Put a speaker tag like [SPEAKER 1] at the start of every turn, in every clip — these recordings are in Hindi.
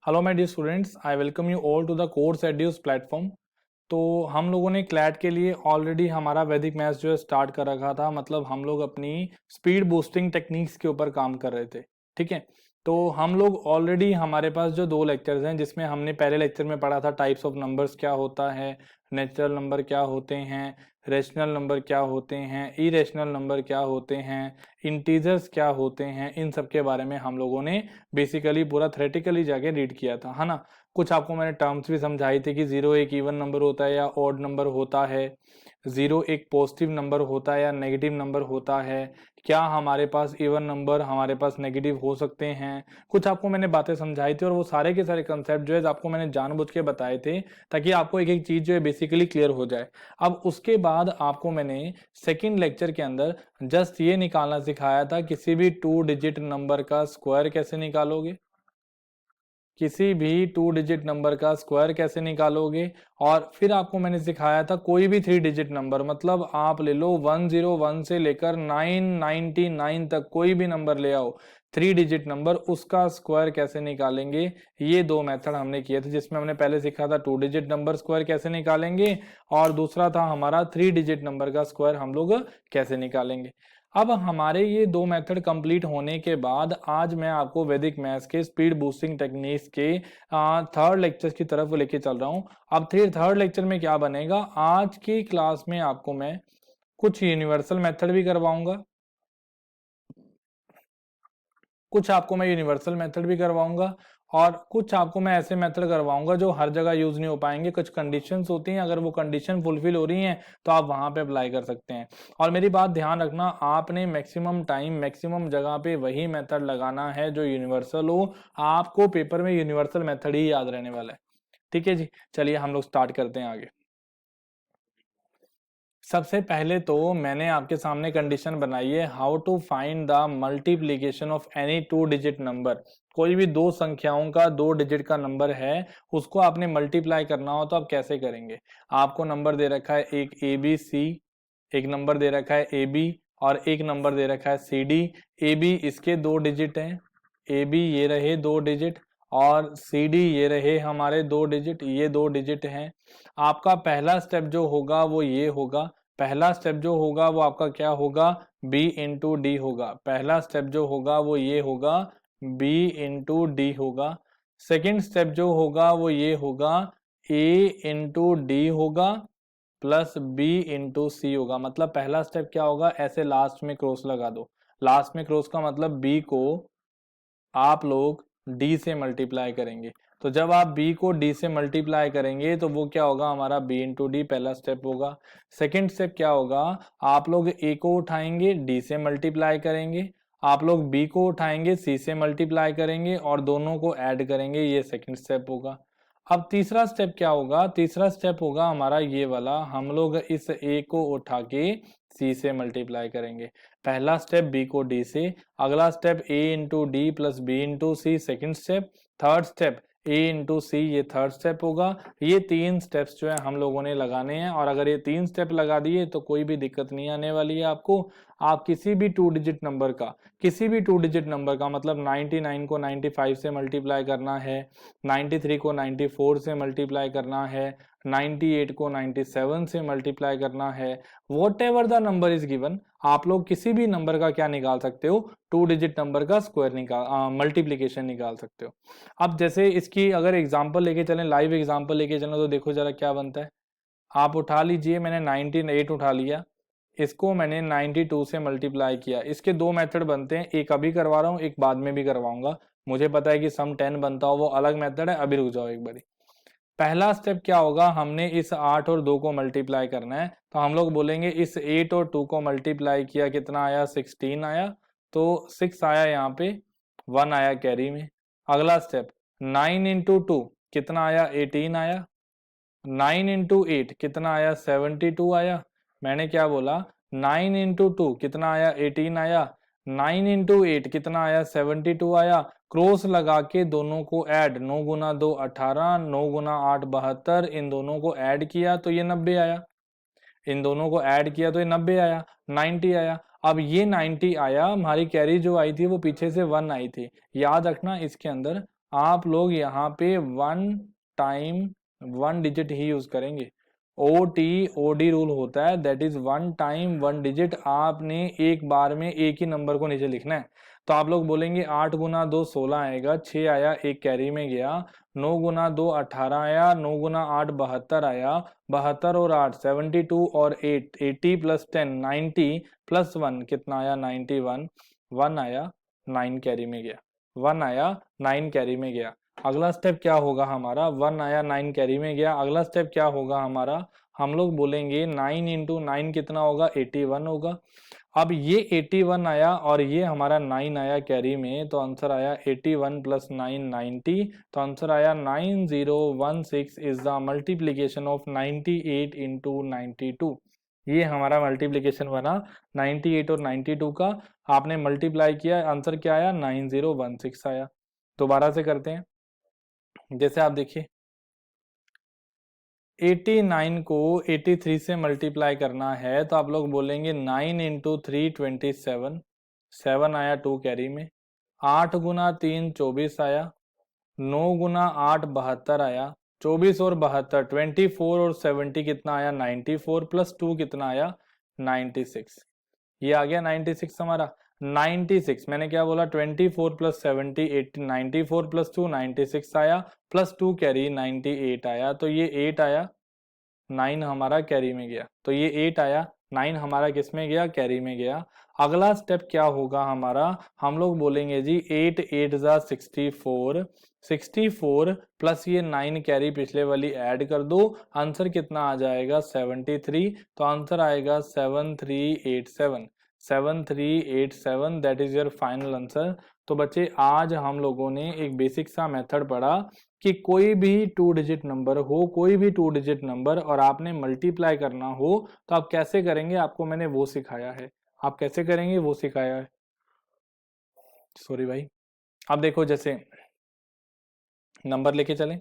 [SPEAKER 1] Hello my dear students, I welcome you all to the course एड्यूस प्लेटफॉर्म। तो हम लोगों ने क्लैट के लिए ऑलरेडी हमारा वैदिक मैथ्स जो है स्टार्ट कर रखा था। मतलब हम लोग अपनी स्पीड बूस्टिंग टेक्निक्स के ऊपर काम कर रहे थे। ठीक है, तो हम लोग ऑलरेडी हमारे पास जो 2 लेक्चर्स हैं, जिसमें हमने पहले लेक्चर में पढ़ा था टाइप्स ऑफ नंबर्स क्या होता है, नेचुरल नंबर क्या होते हैं, रेशनल नंबर क्या होते हैं, इरेशनल नंबर क्या होते हैं, इंटीजर्स क्या होते हैं। इन सब के बारे में हम लोगों ने बेसिकली पूरा थ्योरेटिकली जाके रीड किया था, है ना। कुछ आपको मैंने टर्म्स भी समझाई थी कि 0 एक इवन नंबर होता है या ऑड नंबर होता है, 0 एक पॉजिटिव नंबर होता है या नेगेटिव नंबर होता है, क्या हमारे पास इवन नंबर हमारे पास नेगेटिव हो सकते हैं। कुछ आपको मैंने बातें समझाई थी और वो सारे के सारे कंसेप्ट जो है आपको मैंने जानबूझ के बताए थे ताकि आपको एक एक चीज जो है बेसिकली क्लियर हो जाए। अब उसके बाद आपको मैंने सेकेंड लेक्चर के अंदर जस्ट ये निकालना सिखाया था, किसी भी 2 डिजिट नंबर का स्क्वायर कैसे निकालोगे, किसी भी 2 डिजिट नंबर का स्क्वायर कैसे निकालोगे। और फिर आपको मैंने सिखाया था कोई भी 3 डिजिट नंबर, मतलब आप ले लो 101 से लेकर 999 तक कोई भी नंबर ले आओ, 3 डिजिट नंबर, उसका स्क्वायर कैसे निकालेंगे। ये 2 मेथड हमने किए थे, जिसमें हमने पहले सीखा था 2 डिजिट नंबर स्क्वायर कैसे निकालेंगे और दूसरा था हमारा 3 डिजिट नंबर का स्क्वायर हम लोग कैसे निकालेंगे। अब हमारे ये 2 मेथड कंप्लीट होने के बाद आज मैं आपको वैदिक मैथ्स के स्पीड बूस्टिंग टेक्निक्स के थर्ड लेक्चर की तरफ लेके चल रहा हूं। अब थर्ड लेक्चर में क्या बनेगा, आज की क्लास में आपको मैं कुछ यूनिवर्सल मेथड भी करवाऊंगा, कुछ आपको मैं यूनिवर्सल मेथड भी करवाऊंगा और कुछ आपको मैं ऐसे मेथड करवाऊंगा जो हर जगह यूज नहीं हो पाएंगे। कुछ कंडीशंस होती हैं, अगर वो कंडीशन फुलफिल हो रही हैं तो आप वहां पे अप्लाई कर सकते हैं। और मेरी बात ध्यान रखना, आपने मैक्सिमम टाइम मैक्सिमम जगह पे वही मेथड लगाना है जो यूनिवर्सल हो। आपको पेपर में यूनिवर्सल मेथड ही याद रहने वाला है। ठीक है जी, चलिए हम लोग स्टार्ट करते हैं आगे। सबसे पहले तो मैंने आपके सामने कंडीशन बनाई है, how to find the multiplication of any 2 digit number. कोई भी 2 संख्याओं का 2 डिजिट का नंबर है, उसको आपने मल्टीप्लाई करना हो तो आप कैसे करेंगे। आपको नंबर दे रखा है एक ए बी सी, एक नंबर दे रखा है ए बी और एक नंबर दे रखा है सी डी। ए बी इसके 2 डिजिट हैं, ए बी ये रहे 2 डिजिट और सी डी ये रहे हमारे 2 डिजिट, ये 2 डिजिट हैं। आपका पहला स्टेप जो होगा वो ये होगा, पहला स्टेप जो होगा वो आपका क्या होगा, b इंटू डी होगा। पहला स्टेप जो होगा वो ये होगा, b इंटू डी होगा। सेकेंड स्टेप जो होगा वो ये होगा, a इंटू डी होगा प्लस b इंटू सी होगा। मतलब पहला स्टेप क्या होगा, ऐसे लास्ट में क्रॉस लगा दो। लास्ट में क्रॉस का मतलब b को आप लोग d से मल्टीप्लाई करेंगे। तो जब आप b को d से मल्टीप्लाई करेंगे तो वो क्या होगा, हमारा b इंटू डी पहला स्टेप होगा। सेकेंड स्टेप क्या होगा, आप लोग a को उठाएंगे d से मल्टीप्लाई करेंगे, आप लोग b को उठाएंगे c से मल्टीप्लाई करेंगे और दोनों को ऐड करेंगे, ये सेकेंड स्टेप होगा। अब तीसरा स्टेप क्या होगा, तीसरा स्टेप होगा हमारा ये वाला, हम लोग इस a को उठा के c से मल्टीप्लाई करेंगे। पहला स्टेप b को d से, अगला step a into D plus B into C, second step. Third step a into C, ये थर्ड स्टेप होगा। ये 3 स्टेप्स जो है हम लोगों ने लगाने हैं और अगर ये 3 स्टेप लगा दिए तो कोई भी दिक्कत नहीं आने वाली है आपको। आप किसी भी 2 डिजिट नंबर का, किसी भी 2 डिजिट नंबर का, मतलब 99 को 95 से मल्टीप्लाई करना है, 93 को 94 से मल्टीप्लाई करना है, 98 को 97 से मल्टीप्लाई करना है, what ever the number is given, आप लोग किसी भी नंबर का क्या निकाल सकते हो, 2 डिजिट नंबर का स्क्वायर निकाल मल्टीप्लीकेशन निकाल सकते हो। अब जैसे इसकी अगर एग्जांपल लेके चलें, लाइव एग्जांपल लेके चलें, तो देखो जरा क्या बनता है। आप उठा लीजिए, मैंने 98 उठा लिया, इसको मैंने 92 से मल्टीप्लाई किया। इसके 2 मेथड बनते हैं, एक अभी करवा रहा हूँ, एक बाद में भी करवाऊंगा। मुझे पता है कि सम 10 बनता हो वो अलग मेथड है, अभी रुक जाओ एक बारी। पहला स्टेप क्या होगा, हमने इस 8 और 2 को मल्टीप्लाई करना है, तो हम लोग बोलेंगे इस 8 और 2 को मल्टीप्लाई किया, कितना आया, 16 आया, तो 6 आया यहाँ पे, 1 आया कैरी में। अगला स्टेप 9 इंटू 2 कितना आया, 18 आया। 9 इंटू 8 कितना आया, 72 आया। मैंने क्या बोला, 9 इंटू 2 कितना आया, 18 आया। 9 इंटू 8 कितना आया, 72 आया। क्रॉस लगा के दोनों को ऐड, 9 गुना 2 18, 9 गुना 8 72, इन दोनों को ऐड किया तो ये 90 आया, इन दोनों को ऐड किया तो ये 90 आया, 90 आया। अब ये 90 आया, हमारी कैरी जो आई थी वो पीछे से 1 आई थी। याद रखना इसके अंदर आप लोग यहाँ पे वन टाइम वन डिजिट ही यूज करेंगे। OTOD रूल होता है, that is one time one digit. आपने एक बार में एक ही नंबर को नीचे लिखना है। तो आप लोग बोलेंगे 8 गुना 2 16 आएगा, 6 आया, एक कैरी में गया। 9 गुना 2 18 आया, 9 गुना 8 72 आया, 72 और 8 72 और 8 80 प्लस 10 90 प्लस 1 कितना आया 91। 1 आया 9 कैरी में गया, 1 आया 9 कैरी में गया। अगला स्टेप क्या होगा हमारा, 1 आया 9 कैरी में गया, अगला स्टेप क्या होगा हमारा, हम लोग बोलेंगे 9 इंटू 9 कितना होगा 81 होगा। अब ये 81 आया और ये हमारा 9 आया कैरी में, तो आंसर आया 81 प्लस 9 90। तो आंसर आया 9016 is the multiplication of 98 into 92। ये हमारा मल्टीप्लीकेशन बना 98 और 92 का। आपने मल्टीप्लाई किया, आंसर क्या आया 9016 आया। दोबारा से करते हैं। जैसे आप देखिए 89 को 83 से मल्टीप्लाई करना है, तो आप लोग बोलेंगे 9 इंटू 3 27, 7 आया 2 कैरी में। 8 गुना 3 24 आया, 9 गुना 8 72 आया, 24 और 72 24 और 70 कितना आया 94 प्लस 2 कितना आया 96। ये आ गया 96 हमारा। 96 मैंने क्या बोला 24 प्लस 70 80 94 प्लस 2 96 आया, प्लस 2 कैरी 98 आया। तो ये 8 आया, 9 हमारा कैरी में गया। तो ये 8 आया, 9 हमारा किस में गया कैरी में गया। अगला स्टेप क्या होगा हमारा, हम लोग बोलेंगे जी 8 8 जा 64, 64 प्लस ये 9 कैरी पिछले वाली ऐड कर दो, आंसर कितना आ जाएगा 73। तो आंसर आएगा 7387, 7387, that is your final answer. तो बच्चे आज हम लोगों ने एक बेसिक सा मेथड पढ़ा कि कोई भी 2 डिजिट नंबर हो, कोई भी 2 डिजिट नंबर और आपने मल्टीप्लाई करना हो तो आप कैसे करेंगे, आपको मैंने वो सिखाया है। आप कैसे करेंगे वो सिखाया है। सॉरी भाई। अब देखो जैसे नंबर लेके चलें,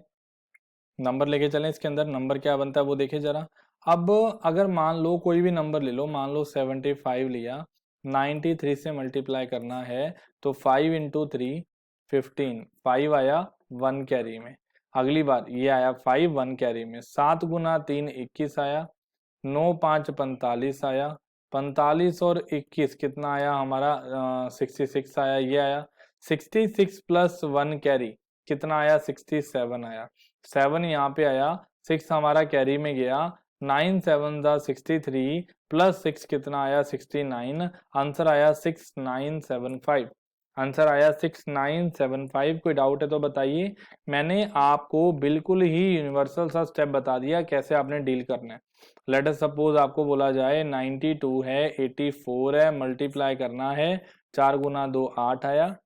[SPEAKER 1] नंबर लेके चलें, इसके अंदर नंबर क्या बनता है वो देखे जरा। अब अगर मान लो कोई भी नंबर ले लो, मान लो 75 लिया, 93 से मल्टीप्लाई करना है, तो 5 इंटू 3 15, 5 आया 1 कैरी में। अगली बार ये आया 5 1 कैरी में। 7 गुना 3 21 आया, 9 5 45 आया, 45 और 21 कितना आया हमारा 66 आया, ये आया 66 प्लस 1 कैरी कितना आया 67 आया। 7 यहाँ पे आया, 6 हमारा कैरी में गया, 9 7 जा 63 प्लस 6 कितना आया 69, आंसर आया 6975। आंसर आया 6975। कोई डाउट है तो बताइए। मैंने आपको बिल्कुल ही यूनिवर्सल सा स्टेप बता दिया कैसे आपने डील करना है। लेट अस सपोज आपको बोला जाए 92 है, 84 है, मल्टीप्लाई करना है, 4 गुना 2 8 आया,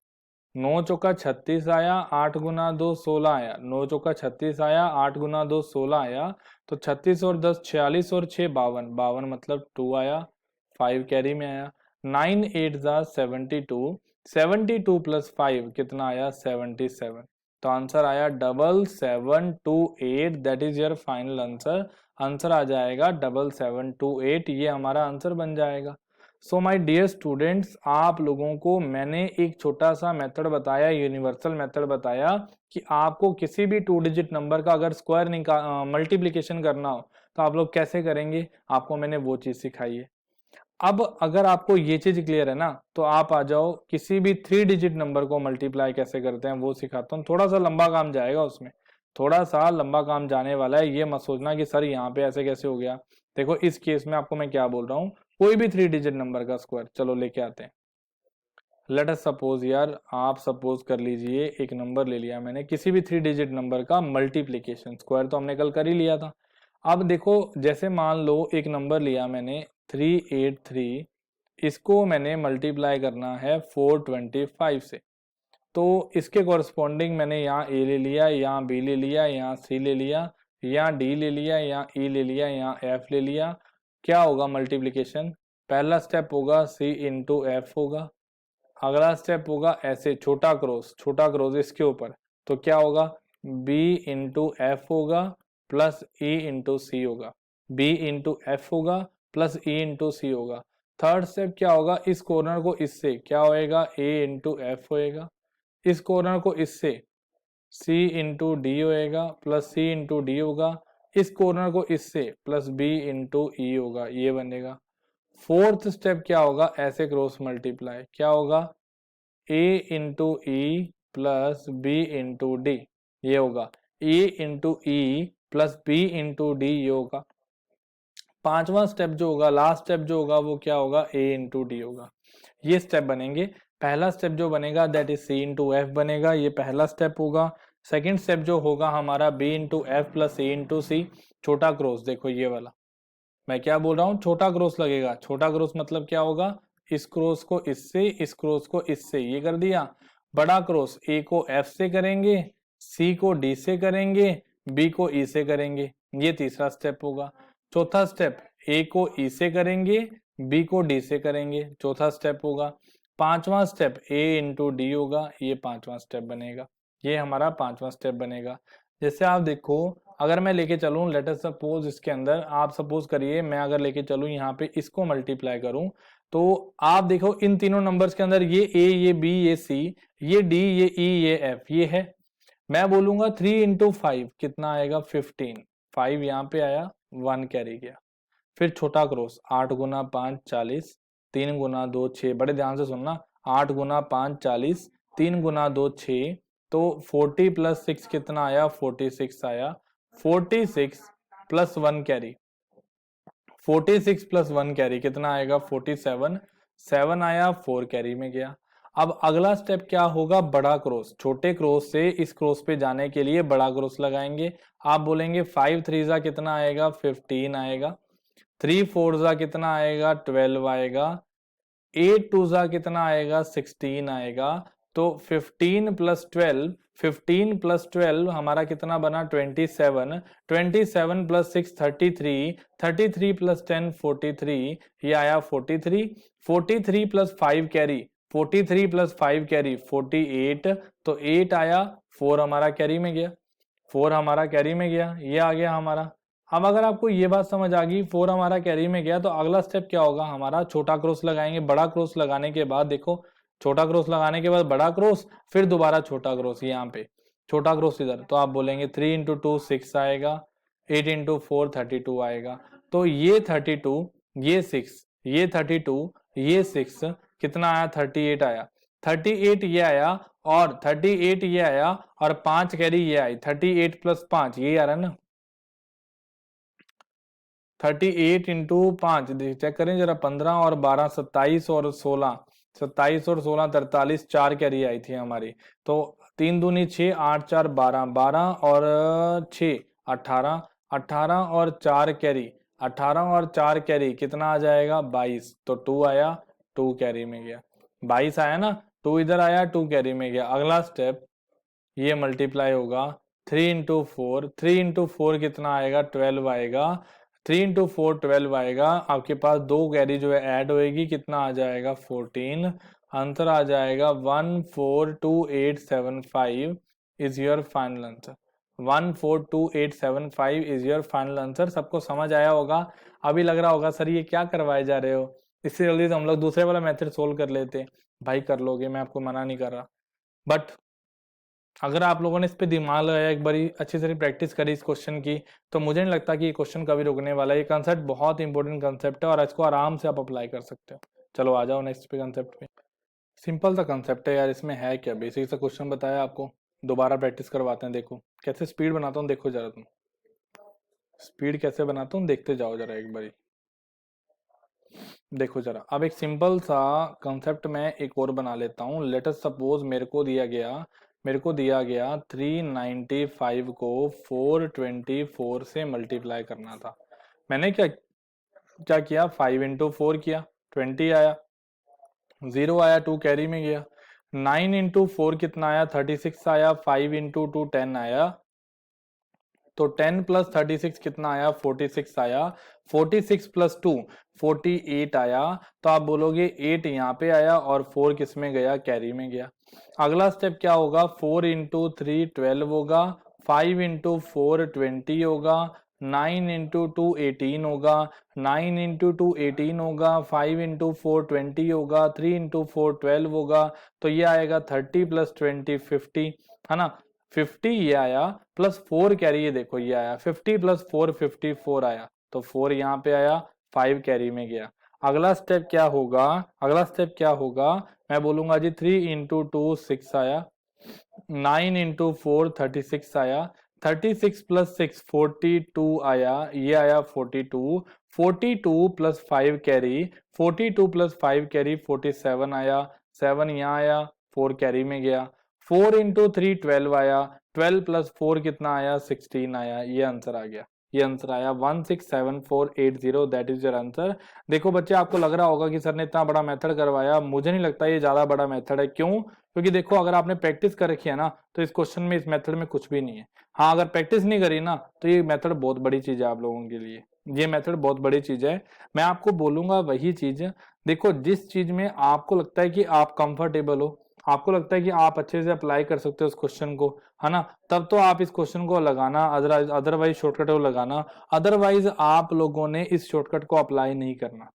[SPEAKER 1] 9 चौका 36 आया, 8 गुना 2 16 आया, 9 चौका 36 आया, 8 गुना 2 16 आया, तो 36 और 10 46 और 6 52, 52 मतलब 2 आया, 5 कैरी में आया। 9 8 जा 72, 72 प्लस 5 कितना आया 77। तो आंसर आया 7728, that is your final answer. Answer आ जाएगा 7728, ये हमारा आंसर बन जाएगा। सो माय डियर स्टूडेंट्स, आप लोगों को मैंने एक छोटा सा मेथड बताया, यूनिवर्सल मेथड बताया कि आपको किसी भी 2 डिजिट नंबर का अगर स्क्वायर मल्टीप्लिकेशन करना हो तो आप लोग कैसे करेंगे, आपको मैंने वो चीज सिखाई है। अब अगर आपको ये चीज क्लियर है ना, तो आप आ जाओ किसी भी 3 डिजिट नंबर को मल्टीप्लाई कैसे करते हैं वो सिखाता हूँ। थोड़ा सा लंबा काम जाएगा उसमें, थोड़ा सा लंबा काम जाने वाला है। ये मत सोचना कि सर यहाँ पे ऐसे कैसे हो गया। देखो इस केस में आपको मैं क्या बोल रहा हूँ, कोई भी 3 डिजिट नंबर का स्क्वायर चलो लेके आते हैं। लेट अस सपोज यार, आप सपोज कर लीजिए एक नंबर ले लिया मैंने, किसी भी 3 डिजिट नंबर का मल्टीप्लीकेशन, स्क्वायर तो हमने कल कर ही लिया था। अब देखो जैसे मान लो एक नंबर लिया मैंने 383, इसको मैंने मल्टीप्लाई करना है 425 से। तो इसके कॉरस्पॉन्डिंग मैंने यहाँ ए ले लिया, यहाँ बी ले लिया, यहाँ सी ले लिया, यहाँ डी ले लिया, यहाँ ई ले लिया, यहाँ एफ ले लिया। क्या होगा मल्टीप्लीकेशन, पहला स्टेप होगा सी इंटू एफ होगा, अगला स्टेप होगा ऐसे छोटा क्रॉस इसके ऊपर, तो क्या होगा बी इंटू एफ होगा प्लस ई इंटू सी होगा, बी इंटू एफ होगा प्लस ई इंटू सी होगा। थर्ड स्टेप क्या होगा, इस कॉर्नर को इससे क्या होएगा ए इंटू एफ होएगा, इस कॉर्नर को इससे सी इंटू डी होएगा प्लस सी इंटू डी होगा, इस कॉर्नर को इससे प्लस बी इंटू ई होगा, ये बनेगा। फोर्थ स्टेप क्या होगा, ऐसे क्रॉस मल्टीप्लाई, क्या होगा A into E plus B into D, ये होगा A into E plus B into D, ये होगा। पांचवा स्टेप जो होगा, लास्ट स्टेप जो होगा वो क्या होगा, ए इंटू डी होगा। ये स्टेप बनेंगे। पहला स्टेप जो बनेगा that is C into F बनेगा, ये पहला स्टेप होगा। सेकंड स्टेप जो होगा हमारा बी इंटू एफ प्लस ए इंटू सी, छोटा क्रॉस, देखो ये वाला मैं क्या बोल रहा हूँ, छोटा क्रॉस लगेगा। छोटा क्रॉस मतलब क्या होगा, इस क्रॉस को इससे, इस क्रॉस को इससे, ये कर दिया। बड़ा क्रॉस ए को एफ से करेंगे, सी को डी से करेंगे, बी को ई से करेंगे, ये तीसरा स्टेप होगा। चौथा स्टेप ए को ई से करेंगे, बी को डी से करेंगे, चौथा स्टेप होगा। पांचवा स्टेप ए इंटू डी होगा, ये पांचवा स्टेप बनेगा। ये हमारा पांचवा स्टेप बनेगा। जैसे आप देखो, अगर मैं लेके चलूं, लेट अस सपोज इसके अंदर आप सपोज करिए मैं अगर लेके चलूं यहाँ पे इसको मल्टीप्लाई करूं, तो आप देखो इन तीनों नंबर्स के अंदर ये ए, ये बी, ये सी, ये डी, ये ई, ये एफ, ये है। मैं बोलूंगा 3 इंटू 5 कितना आएगा, 15। 5 यहाँ पे आया, 1 कैरी गया। फिर छोटा क्रॉस, 8 गुना 5 40, 3 गुना 2 6, बड़े ध्यान से सुनना, 8 गुना 5 40, 3 गुना 2 6, तो 40 प्लस 6 कितना आया, 46 आया। 46 प्लस 1 कैरी, 46 प्लस 1 कैरी कितना आएगा, 47। 7 आया, 4 कैरी में गया। अब अगला स्टेप क्या होगा, बड़ा क्रॉस। छोटे क्रॉस से इस क्रॉस पे जाने के लिए बड़ा क्रॉस लगाएंगे। आप बोलेंगे 5 3 कितना आएगा, 15 आएगा। 3 4 कितना आएगा, 12 आएगा। 8 2 कितना आएगा, 16 आएगा। तो 15 प्लस 12, 15 प्लस 12 हमारा कितना बना, 27। 27 प्लस 6 33, 33 प्लस 10 43, ये आया 43। 43 प्लस 5 कैरी, 43 प्लस 5 कैरी 48, तो 8 आया, 4 हमारा कैरी में गया। 4 हमारा कैरी में गया, ये आ गया हमारा। अब अगर आपको ये बात समझ आ गई, 4 हमारा कैरी में गया, तो अगला स्टेप क्या होगा हमारा, छोटा क्रॉस लगाएंगे। बड़ा क्रॉस लगाने के बाद देखो, छोटा क्रॉस लगाने के बाद बड़ा क्रॉस, फिर दोबारा छोटा क्रॉस, यहाँ पे छोटा क्रॉस इधर, तो आप बोलेंगे 3 इंटू 2 6 आएगा, 8 इंटू 4 32 आएगा। तो ये 32, ये 6, ये 32, ये 6 कितना आया, 38 आया। 38 ये आया, और 38 ये आया, और 5 कैरी ये आई। 38 प्लस 5 ये आ रहा है ना, 38 इंटू 5 चेक करें जरा, 15 और 12 27 और 16, 27 और 16 43, 4 कैरी आई थी हमारी। तो 3 दूनी 6, 8 4 12, 12 और 6 18, 18 और 4 कैरी, 18 और 4 कैरी कितना आ जाएगा, 22। तो 2 आया, 2 कैरी में गया। 22 आया ना, 2 इधर आया, 2 कैरी में गया। अगला स्टेप ये मल्टीप्लाई होगा, 3 इंटू 4, 3 इंटू 4 कितना आएगा, 12 आएगा। 3 इंटू 4 12 आएगा। आपके पास 2 कैरी जो है ऐड होएगी, कितना आ जाएगा, 14। आंसर आ जाएगा 142875 is your final answer. 142875 is your final answer. सबको समझ आया होगा। अभी लग रहा होगा सर ये क्या करवाए जा रहे हो, इससे जल्दी तो हम लोग दूसरे वाला मेथड सोल्व कर लेते। भाई कर लोगे, मैं आपको मना नहीं कर रहा, बट अगर आप लोगों ने इस पे दिमाग लगाया, एक बारी अच्छी से प्रैक्टिस करी इस क्वेश्चन की, तो मुझे नहीं लगता कि ये क्वेश्चन कभी रुकने वाला है। ये कंसेप्ट बहुत इंपॉर्टेंट कंसेप्ट है और इसको आराम से आप अप्लाई कर सकते हो। चलो आ जाओ नेक्स्ट पे कंसेप्ट पे। सिंपल सा कंसेप्ट है यार, इसमें है क्या, बेसिक सा क्वेश्चन बताया आपको, दोबारा प्रैक्टिस करवाते हैं। देखो कैसे स्पीड बनाता हूँ, देखो जरा तुम स्पीड कैसे बनाता हूँ, देखते जाओ जरा एक बारी। देखो जरा, अब एक सिंपल सा कंसेप्ट मैं एक और बना लेता हूँ। लेट अस सपोज मेरे को दिया गया 395 को 424 से मल्टीप्लाई करना था। मैंने क्या क्या किया, 5 इंटू 4 किया, 20 आया, 0 आया, 2 कैरी में गया। 9 इंटू 4 कितना आया, 36 आया। 5 इंटू 2 10 आया, तो 10 प्लस 36 कितना आया, 46 आया। 46 प्लस 2 48 आया। तो आप बोलोगे 8 यहाँ पे आया और 4 किस में गया, कैरी में गया। अगला स्टेप क्या होगा, 4 इंटू 3 12 होगा, 5 इंटू 4 20 होगा, 9 इंटू 2 18 होगा, 9 इंटू 2 18 होगा, 5 इंटू 4 20 होगा, 3 इंटू 4 12 होगा। तो ये आएगा 30 प्लस 20 50, है ना। 50 ये आया प्लस 4 कैरी, ये देखो ये आया 50 प्लस 4 54 आया, तो 4 यहाँ पे आया, 5 कैरी में गया। अगला स्टेप क्या होगा, अगला स्टेप क्या होगा, मैं बोलूंगा जी 3 इंटू 2 6 आया, 9 इंटू 4 36 आया, 36 प्लस 6 42 आया, ये आया 42, 42 प्लस 5 कैरी, 42 प्लस 5 कैरी 47 आया, 7 यहाँ आया, 4 कैरी में गया, 4 इंटू 3 12 आया, 12 प्लस 4 कितना आया 16 आया, ये आंसर आ गया, ये आंसर आया 167480, दैट इज योर आंसर। देखो बच्चे, आपको लग रहा होगा कि सर ने इतना बड़ा मेथड करवाया, मुझे नहीं लगता ये ज्यादा बड़ा मेथड है। क्यों? क्योंकि देखो अगर आपने प्रैक्टिस कर रखी है ना तो इस क्वेश्चन में, इस मेथड में कुछ भी नहीं है। हाँ, अगर प्रैक्टिस नहीं करी ना तो ये मेथड बहुत बड़ी चीज है आप लोगों के लिए, ये मेथड बहुत बड़ी चीज है। मैं आपको बोलूंगा वही चीज, देखो जिस चीज में आपको लगता है कि आप कंफर्टेबल हो, आपको लगता है कि आप अच्छे से अप्लाई कर सकते हो उस क्वेश्चन को, है ना, तब तो आप इस क्वेश्चन को लगाना, अदरवाइज शॉर्टकट को लगाना, अदरवाइज आप लोगों ने इस शॉर्टकट को अप्लाई नहीं करना,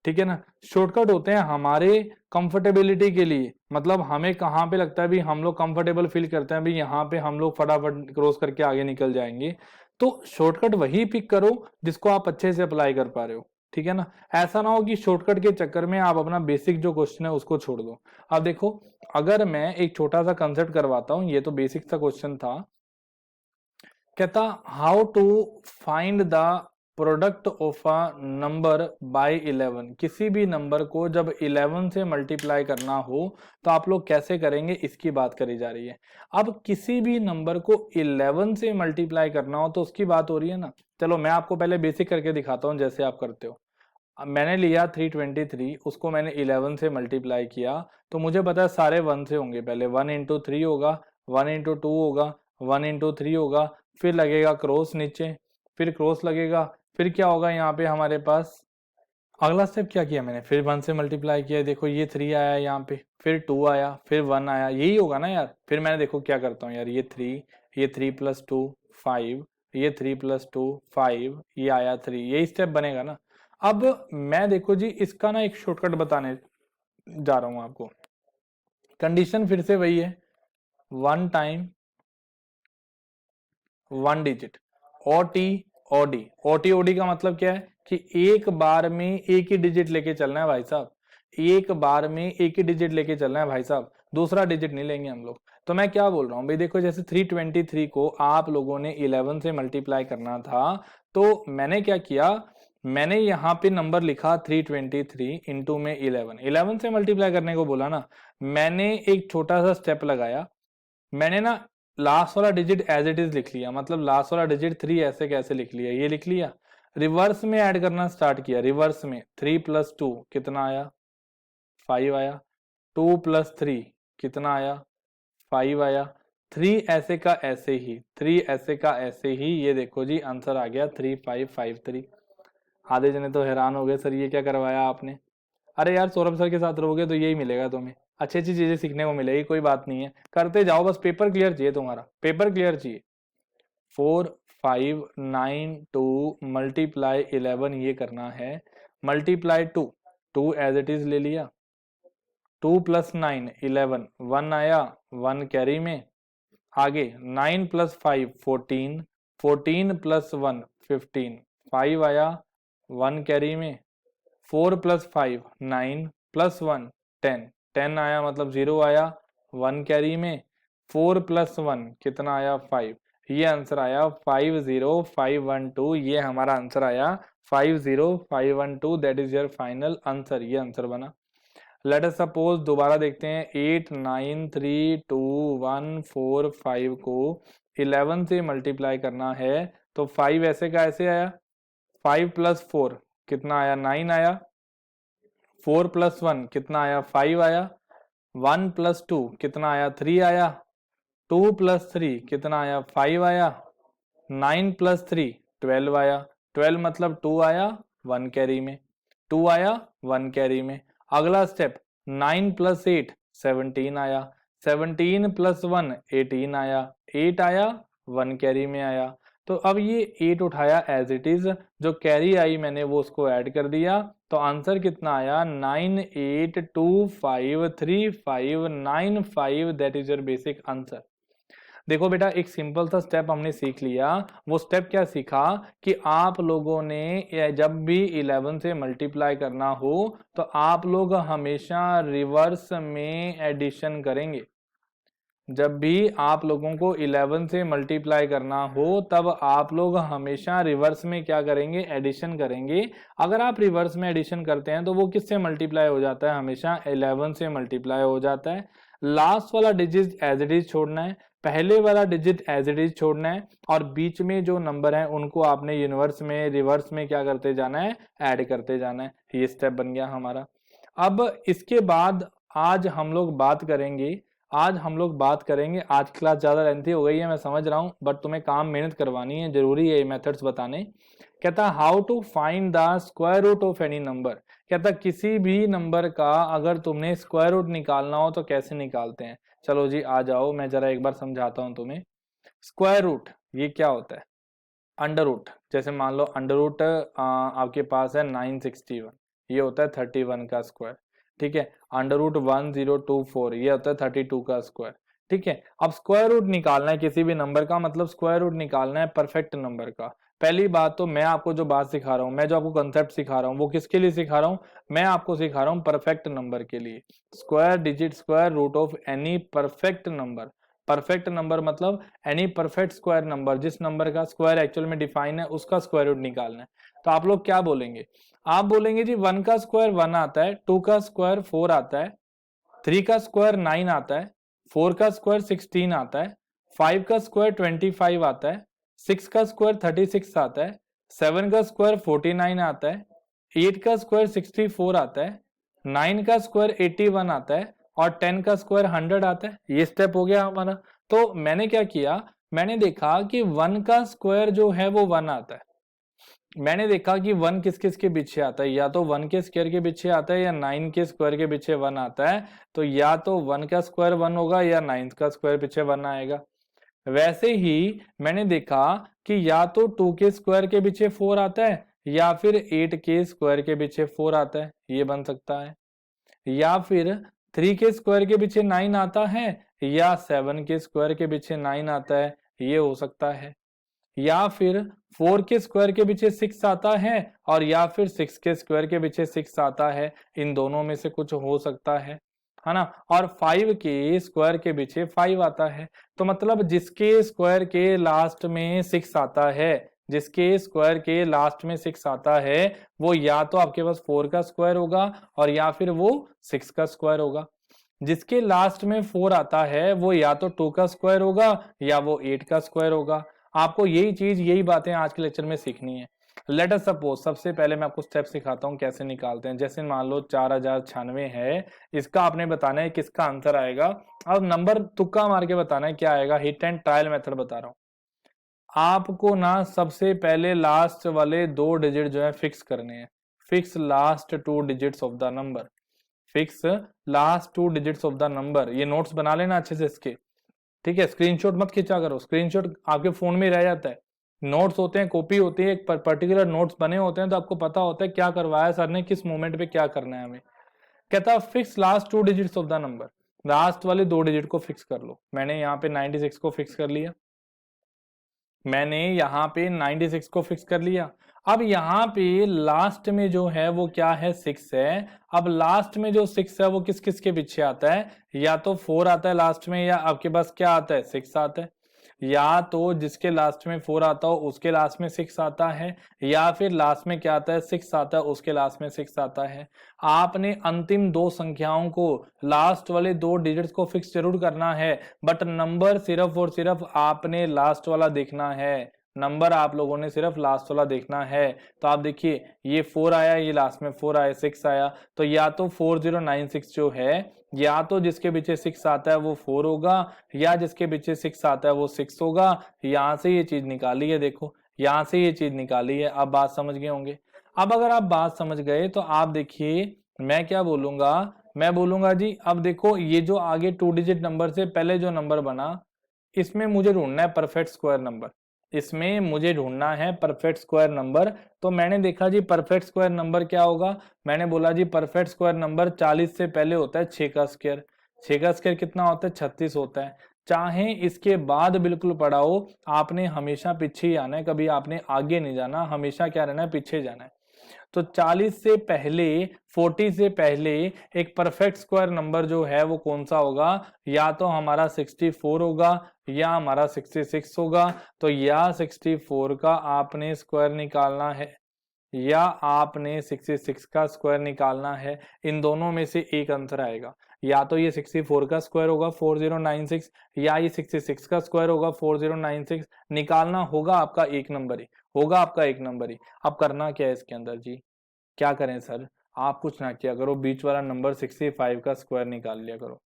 [SPEAKER 1] ठीक है ना। शॉर्टकट होते हैं हमारे कंफर्टेबिलिटी के लिए, मतलब हमें कहाँ पे लगता है भी हम लोग कंफर्टेबल फील करते हैं भी यहाँ पे हम लोग फटाफट क्रॉस करके आगे निकल जाएंगे, तो शॉर्टकट वही पिक करो जिसको आप अच्छे से अप्लाई कर पा रहे हो, ठीक है ना। ऐसा ना हो कि शॉर्टकट के चक्कर में आप अपना बेसिक जो क्वेश्चन है उसको छोड़ दो। अब देखो, अगर मैं एक छोटा सा कंसेप्ट करवाता हूँ, ये तो बेसिक सा क्वेश्चन था, कहता how to find the product of a number by 11, किसी भी नंबर को जब 11 से मल्टीप्लाई करना हो तो आप लोग कैसे करेंगे, इसकी बात करी जा रही है। अब किसी भी नंबर को 11 से मल्टीप्लाई करना हो तो उसकी बात हो रही है ना। चलो मैं आपको पहले बेसिक करके दिखाता हूं जैसे आप करते हो। अब मैंने लिया 323, उसको मैंने 11 से मल्टीप्लाई किया, तो मुझे पता है सारे 1 से होंगे, पहले 1 इंटू 3 होगा, 1 इंटू 2 होगा, 1 इंटू 3 होगा, फिर लगेगा क्रॉस नीचे, फिर क्रॉस लगेगा, फिर क्या होगा यहाँ पे हमारे पास, अगला स्टेप क्या किया मैंने, फिर 1 से मल्टीप्लाई किया, देखो ये 3 आया यहाँ पे, फिर 2 आया, फिर 1 आया, यही होगा ना यार। फिर मैंने देखो क्या करता हूँ यार, ये 3 प्लस 2 5, ये 3 प्लस 2 5, ये आया 3, यही स्टेप बनेगा ना। अब मैं देखो जी इसका ना एक शॉर्टकट बताने जा रहा हूं आपको। कंडीशन फिर से वही है, 1 time 1 digit, OT OD, OT OD का मतलब क्या है कि एक बार में एक ही डिजिट लेके चलना है भाई साहब, एक बार में एक ही डिजिट लेके चलना है भाई साहब, दूसरा डिजिट नहीं लेंगे हम लोग। तो मैं क्या बोल रहा हूँ भाई, देखो जैसे 323 को आप लोगों ने 11 से मल्टीप्लाई करना था, तो मैंने क्या किया, मैंने यहाँ पे नंबर लिखा 323 इंटू में 11 से मल्टीप्लाई करने को बोला ना, मैंने एक छोटा सा स्टेप लगाया, मैंने ना लास्ट वाला डिजिट एज इट इज लिख लिया, मतलब लास्ट वाला डिजिट 3 ऐसे कैसे लिख लिया, ये लिख लिया, रिवर्स में ऐड करना स्टार्ट किया, रिवर्स में 3 प्लस 2 कितना आया 5 आया, 2 प्लस 3 कितना आया 5 आया, 3 ऐसे का ऐसे ही, 3 ऐसे का ऐसे ही, ये देखो जी आंसर आ गया 3553। आधे जने तो हैरान हो गए, सर ये क्या करवाया आपने। अरे यार सौरभ सर के साथ रहोगे तो यही मिलेगा तुम्हें, अच्छी अच्छी चीजें सीखने को मिलेगी, कोई बात नहीं है, करते जाओ, बस पेपर क्लियर चाहिए, तुम्हारा पेपर क्लियर चाहिए। 4592 मल्टीप्लाई 11 ये करना है, मल्टीप्लाई 2, 2 एज इट इज ले लिया, 2 प्लस 9 11, 1 आया, 1 कैरी में, आगे 9 प्लस 5 14, 14 प्लस 1 15, 5 आया, 1 कैरी में, 4 प्लस 5 9 प्लस 1 10, 10 आया मतलब 0 आया, 1 कैरी में, 4 प्लस 1 कितना आया 5, ये आंसर आया 50512, ये हमारा आंसर आया 50512, that is your final answer, ये आंसर बना। लेट अस सपोज दोबारा देखते हैं, 8 9 3 2 1 4 5 को 11 से मल्टीप्लाई करना है, तो 5 ऐसे का ऐसे आया, 5 प्लस 4 कितना आया 9 आया, 4 प्लस 1 कितना आया 5 आया, 1 प्लस 2 कितना आया 3 आया, 2 प्लस 3 कितना आया 5 आया, 9 प्लस 3 12 आया, 12 मतलब 2 आया 1 कैरी में, 2 आया 1 कैरी में। अगला स्टेप 9 प्लस 8 17 आया, 17 प्लस 1 18 आया, 8 आया 1 कैरी में आया। तो अब ये 8 उठाया एज इट इज, जो कैरी आई मैंने वो उसको ऐड कर दिया, तो आंसर कितना आया 98253595, that is your basic answer. देखो बेटा, एक सिंपल सा स्टेप हमने सीख लिया। वो स्टेप क्या सीखा कि आप लोगों ने जब भी 11 से मल्टीप्लाई करना हो तो आप लोग हमेशा रिवर्स में एडिशन करेंगे। जब भी आप लोगों को 11 से मल्टीप्लाई करना हो तब आप लोग हमेशा रिवर्स में क्या करेंगे, एडिशन करेंगे। अगर आप रिवर्स में एडिशन करते हैं तो वो किससे मल्टीप्लाई हो जाता है, हमेशा 11 से मल्टीप्लाई हो जाता है। लास्ट वाला डिजिट एज इट इज छोड़ना है, पहले वाला डिजिट एज इट इज छोड़ना है, और बीच में जो नंबर है उनको आपने यूनिवर्स में रिवर्स में क्या करते जाना है, ऐड करते जाना है। ये स्टेप बन गया हमारा। अब इसके बाद आज हम लोग बात करेंगे आज क्लास ज्यादा लेंथी हो गई है मैं समझ रहा हूं, बट तुम्हें काम मेहनत करवानी है, जरूरी है ये मेथड्स बताने। कहता how to find the square root of any number. कहता किसी भी नंबर का अगर तुमने स्क्वायर रूट निकालना हो तो कैसे निकालते हैं। चलो जी आ जाओ, मैं जरा एक बार समझाता हूं तुम्हें। स्क्वायर रूट ये क्या होता है, अंडर रूट। जैसे मान लो अंडर रूट आपके पास है 961, ये होता है 31 का स्क्वायर। ठीक है, अंडर रूट 1024 ये होता है 32 का स्क्वायर। ठीक है, अब स्क्वायर रूट निकालना है किसी भी नंबर का, मतलब स्क्वायर रूट निकालना है परफेक्ट नंबर का। पहली बात तो मैं आपको जो बात सिखा रहा हूं, मैं जो आपको कंसेप्ट सिखा रहा हूं वो किसके लिए सिखा रहा हूं, मैं आपको सिखा रहा हूं परफेक्ट नंबर के लिए। Square root of any perfect number. Perfect number मतलब एनी परफेक्ट स्क्वायर नंबर, जिस नंबर का स्क्वायर एक्चुअल में डिफाइन है उसका स्क्वायर रूट निकालना है। तो आप लोग क्या बोलेंगे, आप बोलेंगे जी 1 का स्क्वायर 1 आता है, 2 का स्क्वायर 4 आता है, 3 का स्क्वायर 9 आता है, 4 का स्क्वायर 16 आता है, 5 का स्क्वायर 25 आता है, 6 का स्क्वायर 36 आता है, 7 का स्क्वायर 49 आता है, 8 का स्क्वायर 64 आता है, 9 का स्क्वायर 81 आता है, और 10 का स्क्वायर 100 आता है। ये स्टेप हो गया हमारा। तो मैंने क्या किया, मैंने देखा कि 1 का स्क्वायर जो है वो 1 आता है। मैंने देखा कि 1 किस किस के पीछे आता है, या तो 1 के स्क्वायर के पीछे आता है या 9 के स्क्वायर के पीछे 1 आता है। तो या तो 1 का स्क्वायर 1 होगा या 9 का स्क्वायर पीछे 1 आएगा। वैसे ही मैंने देखा कि या तो 2 के स्क्वायर के पीछे 4 आता है या फिर 8 के स्क्वायर के पीछे 4 आता है, ये बन सकता है। या फिर 3 के स्क्वायर के पीछे 9 आता है या 7 के स्क्वायर के पीछे 9 आता है, ये हो सकता है। या फिर 4 के स्क्वायर के पीछे 6 आता है और या फिर 6 के स्क्वायर के पीछे 6 आता है, इन दोनों में से कुछ हो सकता है ना। और 5 के स्क्वायर के पीछे 5 आता है। तो मतलब जिसके स्क्वायर के लास्ट में 6 आता है, जिसके स्क्वायर के लास्ट में 6 आता है, वो या तो आपके पास 4 का स्क्वायर होगा और या फिर वो 6 का स्क्वायर होगा। जिसके लास्ट में 4 आता है वो या तो 2 का स्क्वायर होगा या वो 8 का स्क्वायर होगा। आपको यही बातें आज के लेक्चर में सीखनी है। लेट अस सपोज, सबसे पहले मैं आपको स्टेप सिखाता हूं कैसे निकालते हैं। जैसे मान लो 4096 है, इसका आपने बताना है किसका आंसर आएगा। अब नंबर तुक्का मार के बताना है क्या आएगा, हिट एंड ट्रायल मेथड बता रहा हूं आपको ना। सबसे पहले लास्ट वाले 2 डिजिट जो है फिक्स करने हैं। Fix last 2 digits of the number, fix last 2 digits of the number. ये नोट्स बना लेना अच्छे से इसके, ठीक है। स्क्रीनशॉट मत खींचा करो, स्क्रीनशॉट आपके फोन में रह जाता है। नोट्स होते हैं, कॉपी होती है, एक पर्टिकुलर नोट्स बने होते हैं, तो आपको पता होता है क्या करवाया सर ने, किस मोमेंट पे क्या करना है हमें। कहता है fix last 2 digits of the number, last वाले 2 डिजिट को फिक्स कर लो। मैंने यहाँ पे 96 को फिक्स कर लिया, मैंने यहाँ पे 96 को फिक्स कर लिया। अब यहाँ पे लास्ट में जो है वो क्या है, 6 है। अब लास्ट में जो 6 है वो किस किस के पीछे आता है, या तो 4 आता है लास्ट में, या आपके पास क्या आता है, 6 आता है। या तो जिसके लास्ट में 4 आता हो उसके लास्ट में 6 आता है, या फिर लास्ट में क्या आता है, 6 आता है, उसके लास्ट में 6 आता है। आपने अंतिम 2 संख्याओं को, लास्ट वाले 2 डिजिट्स को फिक्स जरूर करना है, बट नंबर सिर्फ और सिर्फ आपने लास्ट वाला देखना है। नंबर आप लोगों ने सिर्फ लास्ट वाला देखना है। तो आप देखिए ये 4 आया, ये लास्ट में 4 आया, 6 आया, तो या तो 4096 जो है, या तो जिसके पीछे 6 आता है वो 4 होगा, या जिसके पीछे 6 आता है वो 6 होगा। यहां से ये चीज निकाली है, देखो यहां से ये चीज निकाली है। अब बात समझ गए होंगे। अब अगर आप बात समझ गए तो आप देखिए मैं क्या बोलूंगा, मैं बोलूंगा जी अब देखो ये जो आगे 2 डिजिट नंबर से पहले जो नंबर बना, इसमें मुझे ढूंढना है परफेक्ट स्क्वायर नंबर, इसमें मुझे ढूंढना है परफेक्ट स्क्वायर नंबर। तो मैंने देखा जी परफेक्ट स्क्वायर नंबर क्या होगा, मैंने बोला जी परफेक्ट स्क्वायर नंबर 40 से पहले होता है 6 का स्क्वायर। 6 का स्क्वायर कितना होता है, 36 होता है। चाहे इसके बाद बिल्कुल पड़ा हो, आपने हमेशा पीछे ही आना है, कभी आपने आगे नहीं जाना, हमेशा क्या रहना है, पीछे जाना है। तो 40 से पहले, 40 से पहले एक परफेक्ट स्क्वायर नंबर जो है वो कौन सा होगा, या तो हमारा 64 होगा या हमारा 66 होगा। तो या 64 का आपने स्क्वायर निकालना है या आपने 66 का स्क्वायर निकालना है, इन दोनों में से एक आंसर आएगा। या तो ये 64 का स्क्वायर होगा 4096, या ये 66 का स्क्वायर होगा 4096। निकालना होगा आपका एक नंबर ही, होगा आपका एक नंबर ही। अब करना क्या है इसके अंदर जी, क्या करें सर, आप कुछ ना किया करो, बीच वाला नंबर 65 का स्क्वायर निकाल लिया करो।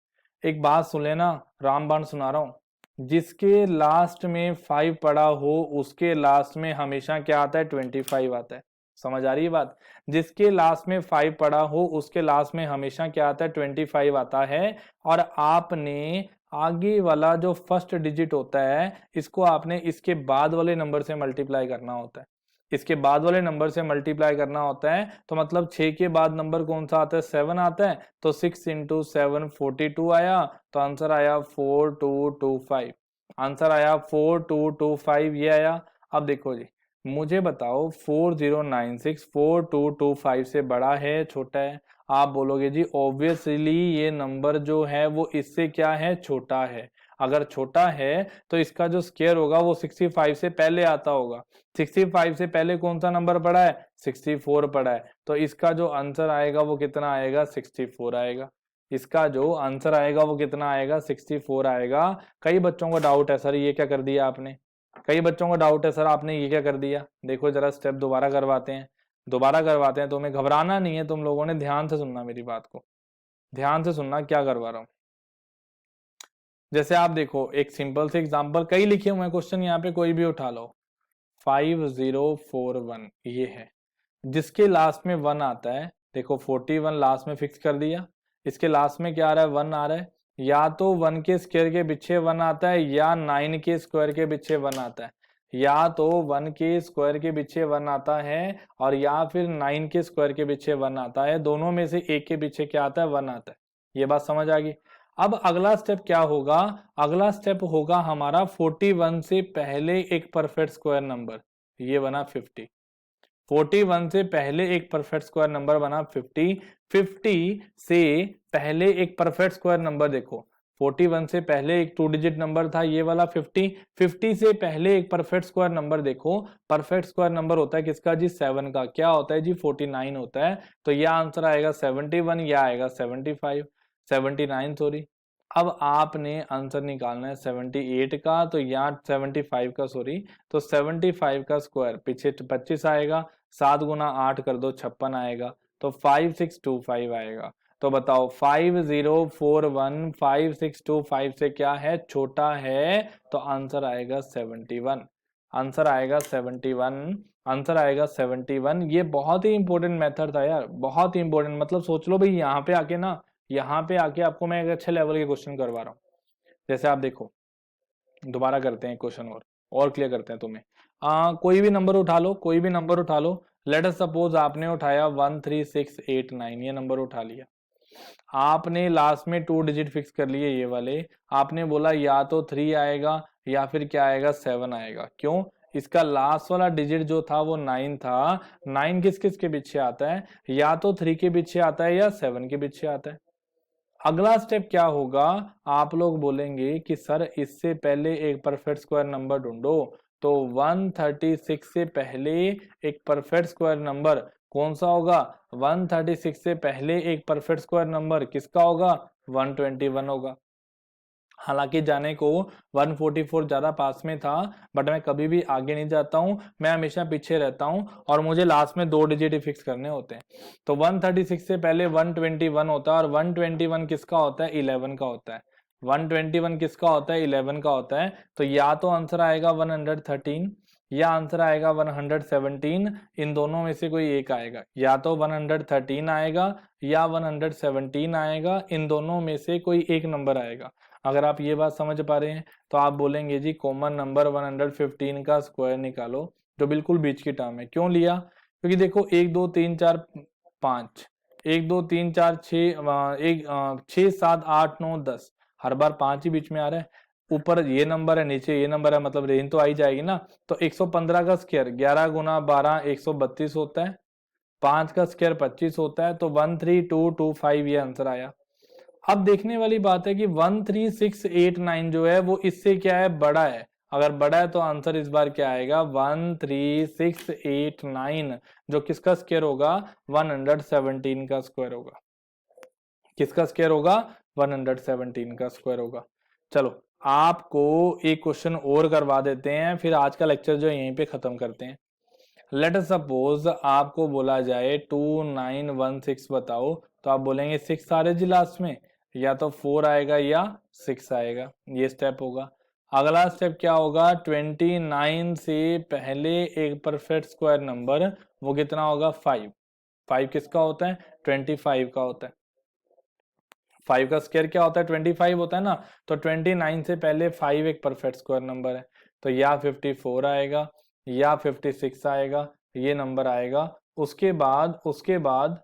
[SPEAKER 1] एक बात सुन लेना, रामबाण सुना रहा हूं, जिसके लास्ट में 5 पड़ा हो उसके लास्ट में हमेशा क्या आता है, 25 आता है। समझ आ रही है बात, जिसके लास्ट में 5 पड़ा हो उसके लास्ट में हमेशा क्या आता है, 25 आता है। और आपने आगे वाला जो फर्स्ट डिजिट होता है इसको आपने इसके बाद वाले नंबर से मल्टीप्लाई करना होता है, इसके बाद वाले नंबर से मल्टीप्लाई करना होता है। तो मतलब 6 के बाद नंबर कौन सा आता है, 7 आता है। तो 6 इंटू 7 42 आया, तो आंसर आया 4225, आंसर आया 4225, ये आया। अब देखो जी, मुझे बताओ 4096 4225 से बड़ा है छोटा है। आप बोलोगे जी ऑब्वियसली ये नंबर जो है वो इससे क्या है, छोटा है। अगर छोटा है तो इसका जो स्क्वायर होगा वो 65 से पहले आता होगा। 65 से पहले कौन सा नंबर पड़ा है, 64 पड़ा है। तो इसका जो आंसर आएगा वो कितना आएगा, 64 आएगा। इसका जो आंसर आएगा वो कितना आएगा, 64 आएगा। कई बच्चों को डाउट है सर ये क्या कर दिया आपने, कई बच्चों को डाउट है सर आपने ये क्या कर दिया। देखो जरा स्टेप दोबारा करवाते हैं, दोबारा करवाते हैं। तुम्हें घबराना नहीं है, तुम लोगों ने ध्यान से सुनना मेरी बात को, ध्यान से सुनना क्या करवा रहा हूं। जैसे आप देखो एक सिंपल से एग्जांपल, कई लिखे हुए हैं क्वेश्चन यहाँ पे, कोई भी उठा लो। 5041 ये है, जिसके लास्ट में 1 आता है। देखो 41 लास्ट में फिक्स कर दिया, इसके लास्ट में क्या आ रहा है, 1 आ रहा है। या तो 1 के स्क्वायर के पीछे 1 आता है या 9 के स्क्वायर के पीछे 1 आता है। या तो 1 के स्क्वायर के पीछे 1 आता है और या फिर 9 के स्क्वायर के पीछे 1 आता है, दोनों में से एक के पीछे क्या आता है, 1 आता है। ये बात समझ आ गई। अब अगला स्टेप क्या होगा, अगला स्टेप होगा हमारा 41 से पहले एक परफेक्ट स्क्वायर नंबर, ये बना 50। 41 से पहले एक परफेक्ट स्क्वायर नंबर बना 50। 50 से पहले एक परफेक्ट स्क्वायर नंबर, देखो 41 से पहले एक 2 डिजिट नंबर था ये वाला 50। 50 से पहले एक परफेक्ट स्क्वायर नंबर, देखो परफेक्ट स्क्वायर नंबर होता है किसका जी, 7 का। क्या होता है जी, 49 होता है। तो यह आंसर आएगा 71, यह आएगा 75, 79 सॉरी। अब आपने आंसर निकालना है 78 का, तो यहाँ 75 का सॉरी। तो 75 का स्क्वायर पीछे 25 आएगा, 7 गुना 8 कर दो 56 आएगा, तो 5625 आएगा। तो बताओ 5041 5625 से क्या है, छोटा है। तो आंसर आएगा 71, आंसर आएगा 71, आंसर आएगा 71। ये बहुत ही इंपॉर्टेंट मेथड था यार, बहुत ही इंपॉर्टेंट। मतलब सोच लो भाई यहाँ पे आके ना, यहाँ पे आके आपको मैं एक अच्छे लेवल के क्वेश्चन करवा रहा हूँ। जैसे आप देखो, दोबारा करते हैं क्वेश्चन और क्लियर करते हैं तुम्हें। कोई भी नंबर उठा लो, कोई भी नंबर उठा लो। लेट अस सपोज आपने उठाया 13689, ये नंबर उठा लिया। आपने लास्ट में 2 डिजिट फिक्स कर लिए ये वाले। आपने बोला या तो 3 आएगा या फिर क्या आएगा, 7 आएगा। क्यों, इसका लास्ट वाला डिजिट जो था वो 9 था। 9 किस किस के पीछे आता है, या तो 3 के पीछे आता है या 7 के पीछे आता है। अगला स्टेप क्या होगा, आप लोग बोलेंगे कि सर इससे पहले एक परफेक्ट स्क्वायर नंबर ढूंढो। तो 136 से पहले एक परफेक्ट स्क्वायर नंबर कौन सा होगा, 136 से पहले एक परफेक्ट स्क्वायर नंबर किसका होगा, 121 होगा। हालांकि जाने को 144 ज्यादा पास में था, बट मैं कभी भी आगे नहीं जाता हूं, मैं हमेशा पीछे रहता हूं और मुझे लास्ट में 2 डिजिट ही फिक्स करने होते हैं। तो 136 से पहले 121 होता है और 121 किसका होता है, 11 का होता है। 121 किसका होता है, 11 का होता है। तो या तो आंसर आएगा 113 या आंसर आएगा 117, इन दोनों में से कोई एक आएगा। या तो 113 आएगा या 117 आएगा, इन दोनों में से कोई एक नंबर आएगा। अगर आप ये बात समझ पा रहे हैं तो आप बोलेंगे जी कॉमन नंबर 115 का स्क्वायर निकालो, जो बिल्कुल बीच की टर्म है। क्यों लिया, क्योंकि देखो 1 2 3 4 5, 1 2 3 4 6 1 6 7 8 9 10, हर बार 5 ही बीच में आ रहा है। ऊपर ये नंबर है, नीचे ये नंबर है, मतलब रेंज तो आई जाएगी ना। तो 115 का स्क्वायर 11 गुना 12 132 होता है, 5 का स्क्वायर 25 होता है, तो 13225 ये आंसर आया। अब देखने वाली बात है कि 13689 जो है वो इससे क्या है, बड़ा है। अगर बड़ा है तो आंसर इस बार क्या आएगा, 13689, जो किसका स्क्वायर होगा, 117 का स्क्वायर होगा। किसका स्क्वायर होगा, 117 का स्क्वायर होगा। चलो आपको एक क्वेश्चन और करवा देते हैं, फिर आज का लेक्चर जो यहीं पे खत्म करते हैं। लेट अस सपोज आपको बोला जाए 2916 बताओ, तो आप बोलेंगे 6 आ रहे जी लास्ट में, या तो 4 आएगा या 6 आएगा, ये स्टेप होगा। अगला स्टेप क्या होगा, 29 से पहले एक परफेक्ट स्क्वायर नंबर, वो कितना होगा, 5। 5 किसका होता है, 25 का होता है। 5 का स्क्वायर क्या होता है, 25 होता है ना। तो 29 से पहले 5 एक परफेक्ट स्क्वायर नंबर है, तो या 54 आएगा या 56 आएगा, ये नंबर आएगा। उसके बाद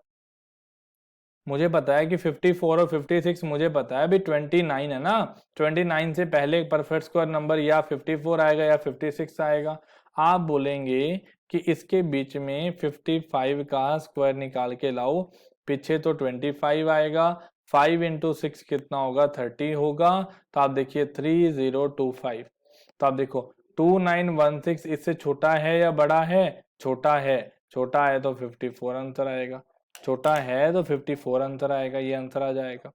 [SPEAKER 1] मुझे पता है कि 54 और 56 मुझे पता है, अभी 29 है ना, 29 से पहले एक परफेक्ट स्क्वायर नंबर या 54 आएगा या 56 आएगा। आप बोलेंगे कि इसके बीच में 55 का स्क्वायर निकाल के लाओ, पीछे तो 25 आएगा, 5 इंटू 6 कितना होगा, 30 होगा। तो आप देखिए 3025। तो आप देखो 2916 इससे छोटा है या बड़ा है, छोटा है। छोटा है तो 54 आंसर आएगा, छोटा है तो 54 आंसर आएगा, ये आंसर आ जाएगा।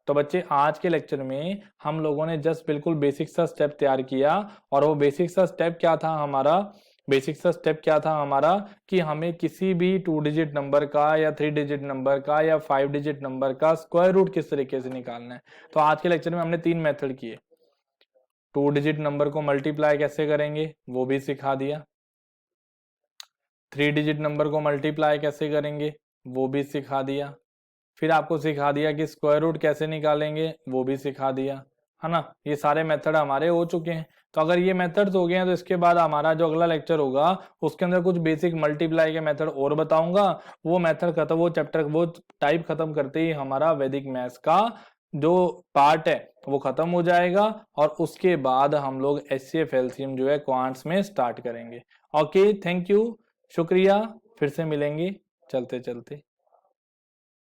[SPEAKER 1] तो बच्चे आज के लेक्चर में हम लोगों ने जस्ट बिल्कुल बेसिक सा स्टेप तैयार किया, और वो बेसिक सा स्टेप क्या था हमारा, बेसिक सा स्टेप क्या था हमारा, कि हमें किसी भी 2 डिजिट नंबर का या 3 डिजिट नंबर का या 5 डिजिट नंबर का स्क्वायर रूट किस तरीके से निकालना है। तो आज के लेक्चर में हमने 3 मेथड किए। 2 डिजिट नंबर को मल्टीप्लाई कैसे करेंगे वो भी सिखा दिया, 3 डिजिट नंबर को मल्टीप्लाई कैसे करेंगे वो भी सिखा दिया, फिर आपको सिखा दिया कि स्क्वायर रूट कैसे निकालेंगे वो भी सिखा दिया, है ना। ये सारे मेथड हमारे हो चुके हैं। तो अगर ये मेथड्स हो गए हैं तो इसके बाद हमारा जो अगला लेक्चर होगा उसके अंदर कुछ बेसिक मल्टीप्लाई के मेथड और बताऊंगा। वो मेथड खत्म, वो चैप्टर, वो टाइप खत्म करते ही हमारा वैदिक मैथ्स का जो पार्ट है वो खत्म हो जाएगा, और उसके बाद हम लोग एचसीएफ एलसीएम जो है क्वांट्स में स्टार्ट करेंगे। ओके, थैंक यू, शुक्रिया, फिर से मिलेंगे चलते चलते।